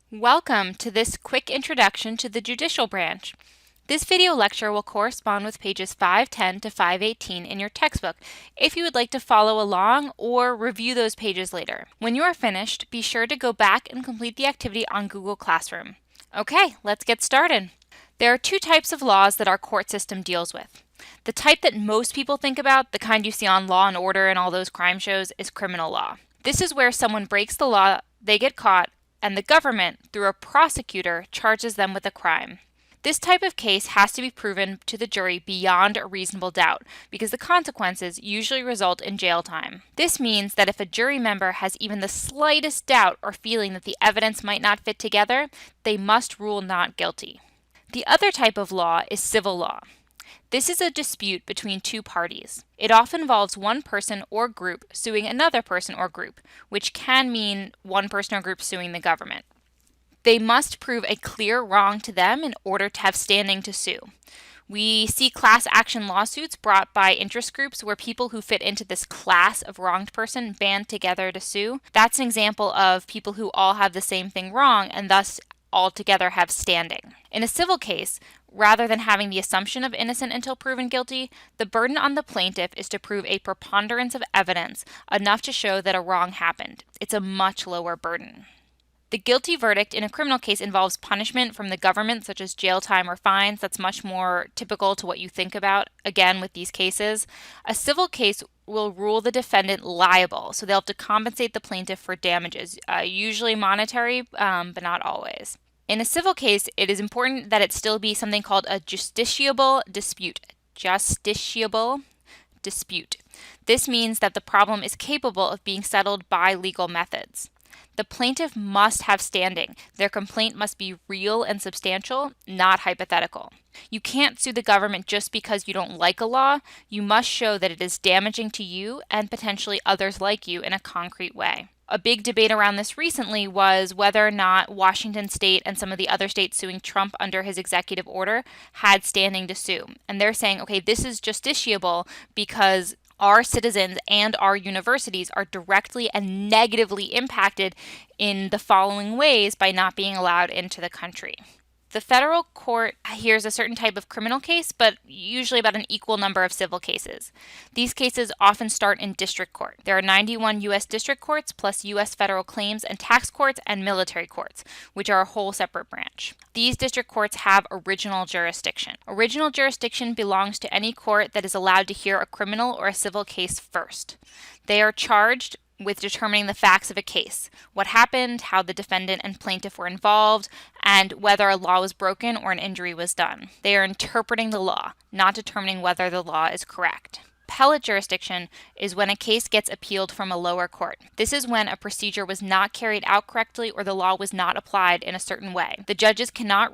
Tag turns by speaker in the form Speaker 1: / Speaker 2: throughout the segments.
Speaker 1: Welcome to this quick introduction to the judicial branch. This video lecture will correspond with pages 510 to 518 in your textbook if you would like to follow along or review those pages later. When you are finished, be sure to go back and complete the activity on Google Classroom. Okay, let's get started. There are two types of laws that our court system deals with. The type that most people think about, the kind you see on Law and Order and all those crime shows, is criminal law. This is where someone breaks the law, they get caught, and the government, through a prosecutor, charges them with a crime. This type of case has to be proven to the jury beyond a reasonable doubt because the consequences usually result in jail time. This means that if a jury member has even the slightest doubt or feeling that the evidence might not fit together, they must rule not guilty. The other type of law is civil law. This is a dispute between two parties. It often involves one person or group suing another person or group, which can mean one person or group suing the government. They must prove a clear wrong to them in order to have standing to sue. We see class action lawsuits brought by interest groups where people who fit into this class of wronged person band together to sue. That's an example of people who all have the same thing wrong and thus all together have standing. In a civil case, rather than having the assumption of innocent until proven guilty, the burden on the plaintiff is to prove a preponderance of evidence enough to show that a wrong happened. It's a much lower burden. The guilty verdict in a criminal case involves punishment from the government, such as jail time or fines. That's much more typical to what you think about, again, with these cases. A civil case will rule the defendant liable, so they'll have to compensate the plaintiff for damages, usually monetary, but not always. In a civil case, it is important that it still be something called a justiciable dispute. Justiciable dispute. This means that the problem is capable of being settled by legal methods. The plaintiff must have standing. Their complaint must be real and substantial, not hypothetical. You can't sue the government just because you don't like a law. You must show that it is damaging to you and potentially others like you in a concrete way. A big debate around this recently was whether or not Washington State and some of the other states suing Trump under his executive order had standing to sue. And they're saying, okay, this is justiciable because our citizens and our universities are directly and negatively impacted in the following ways by not being allowed into the country. The federal court hears a certain type of criminal case, but usually about an equal number of civil cases. These cases often start in district court. There are 91 U.S. district courts, plus U.S. federal claims and tax courts and military courts, which are a whole separate branch. These district courts have original jurisdiction. Original jurisdiction belongs to any court that is allowed to hear a criminal or a civil case first. They are charged with determining the facts of a case, what happened, how the defendant and plaintiff were involved, and whether a law was broken or an injury was done. They are interpreting the law, not determining whether the law is correct. Appellate jurisdiction is when a case gets appealed from a lower court. This is when a procedure was not carried out correctly or the law was not applied in a certain way. The judges cannot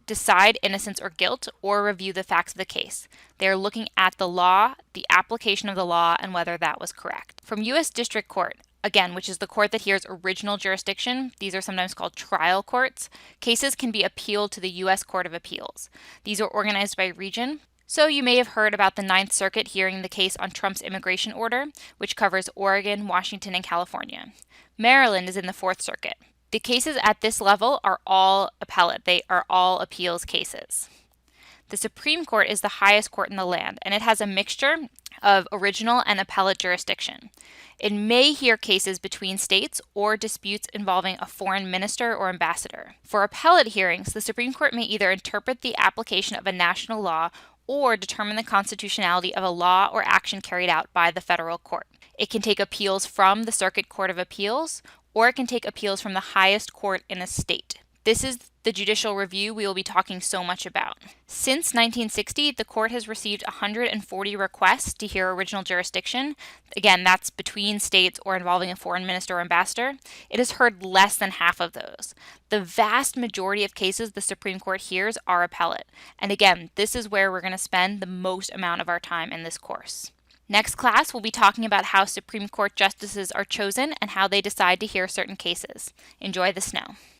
Speaker 1: decide innocence or guilt or review the facts of the case. They are looking at the law, the application of the law, and whether that was correct. From U.S. District Court, again, which is the court that hears original jurisdiction, these are sometimes called trial courts, cases can be appealed to the U.S. Court of Appeals. These are organized by region. So you may have heard about the Ninth Circuit hearing the case on Trump's immigration order, which covers Oregon, Washington, and California. Maryland is in the Fourth Circuit. The cases at this level are all appellate. They are all appeals cases. The Supreme Court is the highest court in the land, and it has a mixture of original and appellate jurisdiction. It may hear cases between states or disputes involving a foreign minister or ambassador. For appellate hearings, the Supreme Court may either interpret the application of a national law or determine the constitutionality of a law or action carried out by the federal court. It can take appeals from the Circuit Court of Appeals, or it can take appeals from the highest court in a state. This is the judicial review we will be talking so much about. Since 1960, the court has received 140 requests to hear original jurisdiction. Again, that's between states or involving a foreign minister or ambassador. It has heard less than half of those. The vast majority of cases the Supreme Court hears are appellate. And again, this is where we're going to spend the most amount of our time in this course. Next class, we'll be talking about how Supreme Court justices are chosen and how they decide to hear certain cases. Enjoy the snow.